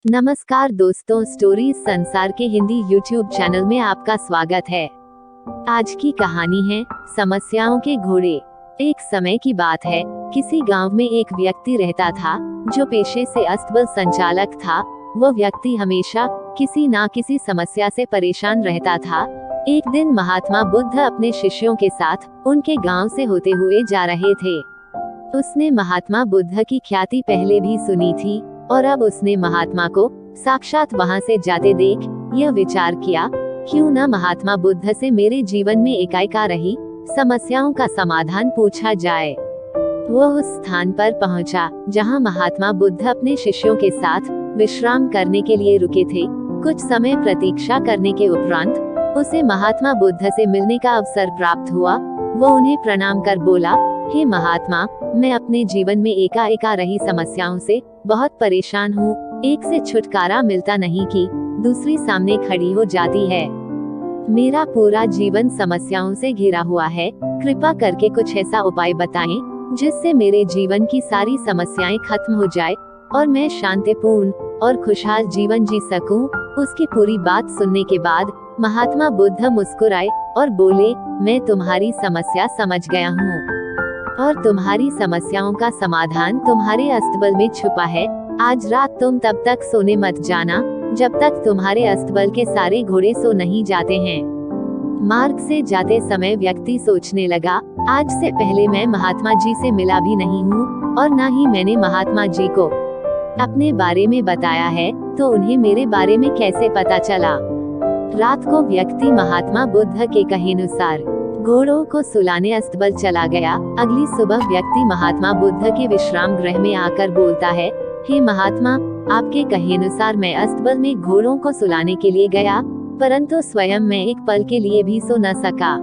नमस्कार दोस्तों, स्टोरीज संसार के हिंदी यूट्यूब चैनल में आपका स्वागत है। आज की कहानी है समस्याओं के घोड़े। एक समय की बात है, किसी गांव में एक व्यक्ति रहता था जो पेशे से अस्तबल संचालक था। वो व्यक्ति हमेशा किसी ना किसी समस्या से परेशान रहता था। एक दिन महात्मा बुद्ध अपने शिष्यों के साथ उनके गांव से होते हुए जा रहे थे। उसने महात्मा बुद्ध की ख्याति पहले भी सुनी थी और अब उसने महात्मा को साक्षात वहां से जाते देख यह विचार किया, क्यों न महात्मा बुद्ध से मेरे जीवन में एकाएक आ रही समस्याओं का समाधान पूछा जाए। वो उस स्थान पर पहुंचा जहां महात्मा बुद्ध अपने शिष्यों के साथ विश्राम करने के लिए रुके थे। कुछ समय प्रतीक्षा करने के उपरांत उसे महात्मा बुद्ध से मिलने का अवसर प्राप्त हुआ। वो उन्हें प्रणाम कर बोला, हे महात्मा, मैं अपने जीवन में एकाएक आ रही समस्याओं से बहुत परेशान हूँ। एक से छुटकारा मिलता नहीं कि दूसरी सामने खड़ी हो जाती है। मेरा पूरा जीवन समस्याओं से घिरा हुआ है। कृपा करके कुछ ऐसा उपाय बताएं जिससे मेरे जीवन की सारी समस्याएं खत्म हो जाए और मैं शांतिपूर्ण और खुशहाल जीवन जी सकूं। उसकी पूरी बात सुनने के बाद महात्मा बुद्ध मुस्कुराए और बोले, मैं तुम्हारी समस्या समझ गया हूँ और तुम्हारी समस्याओं का समाधान तुम्हारे अस्तबल में छुपा है। आज रात तुम तब तक सोने मत जाना जब तक तुम्हारे अस्तबल के सारे घोड़े सो नहीं जाते हैं। मार्ग से जाते समय व्यक्ति सोचने लगा, आज से पहले मैं महात्मा जी से मिला भी नहीं हूँ और न ही मैंने महात्मा जी को अपने बारे में बताया है, तो उन्हें मेरे बारे में कैसे पता चला। रात को व्यक्ति महात्मा बुद्ध के कहेनुसार घोड़ों को सुलाने अस्तबल चला गया। अगली सुबह व्यक्ति महात्मा बुद्ध के विश्राम गृह में आकर बोलता है, हे महात्मा, आपके कहेनुसार मैं अस्तबल में घोड़ों को सुलाने के लिए गया, परंतु स्वयं मैं एक पल के लिए भी सो न सका।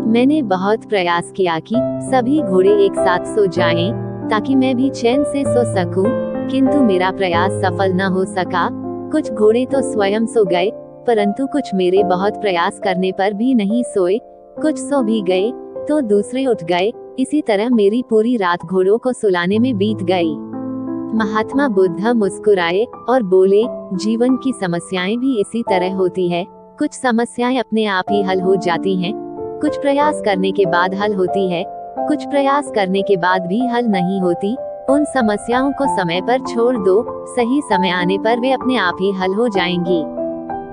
मैंने बहुत प्रयास किया कि सभी घोड़े एक साथ सो जाएं, ताकि मैं भी चैन से सो सकूं, किंतु मेरा प्रयास सफल न हो सका। कुछ घोड़े तो स्वयं सो गए, परंतु कुछ मेरे बहुत प्रयास करने पर भी नहीं सोए। कुछ सो भी गए तो दूसरे उठ गए। इसी तरह मेरी पूरी रात घोड़ों को सुलाने में बीत गई। महात्मा बुद्ध मुस्कुराए और बोले, जीवन की समस्याएं भी इसी तरह होती है। कुछ समस्याएं अपने आप ही हल हो जाती हैं, कुछ प्रयास करने के बाद हल होती है, कुछ प्रयास करने के बाद भी हल नहीं होती। उन समस्याओं को समय पर छोड़ दो, सही समय आने पर वे अपने आप ही हल हो जाएंगी।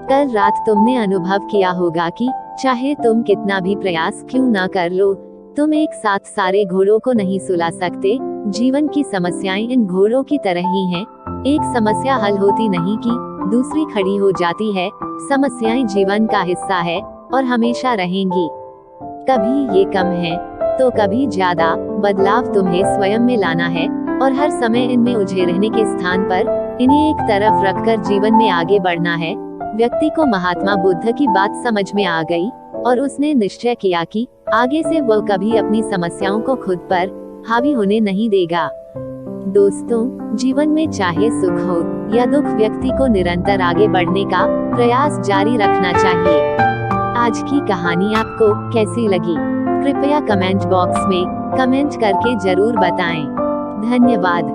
कल रात तुमने अनुभव किया होगा कि चाहे तुम कितना भी प्रयास क्यों ना कर लो, तुम एक साथ सारे घोड़ों को नहीं सुला सकते। जीवन की समस्याएं इन घोड़ों की तरह ही हैं। एक समस्या हल होती नहीं कि दूसरी खड़ी हो जाती है। समस्याएं जीवन का हिस्सा है और हमेशा रहेंगी। कभी ये कम है तो कभी ज्यादा। बदलाव तुम्हें स्वयं में लाना है और हर समय इनमें उलझे रहने के स्थान पर इन्हें एक तरफ रखकर जीवन में आगे बढ़ना है। व्यक्ति को महात्मा बुद्ध की बात समझ में आ गई और उसने निश्चय किया कि आगे से वह कभी अपनी समस्याओं को खुद पर हावी होने नहीं देगा। दोस्तों, जीवन में चाहे सुख हो या दुख, व्यक्ति को निरंतर आगे बढ़ने का प्रयास जारी रखना चाहिए। आज की कहानी आपको कैसी लगी? कृपया कमेंट बॉक्स में कमेंट करके जरूर बताएं। धन्यवाद।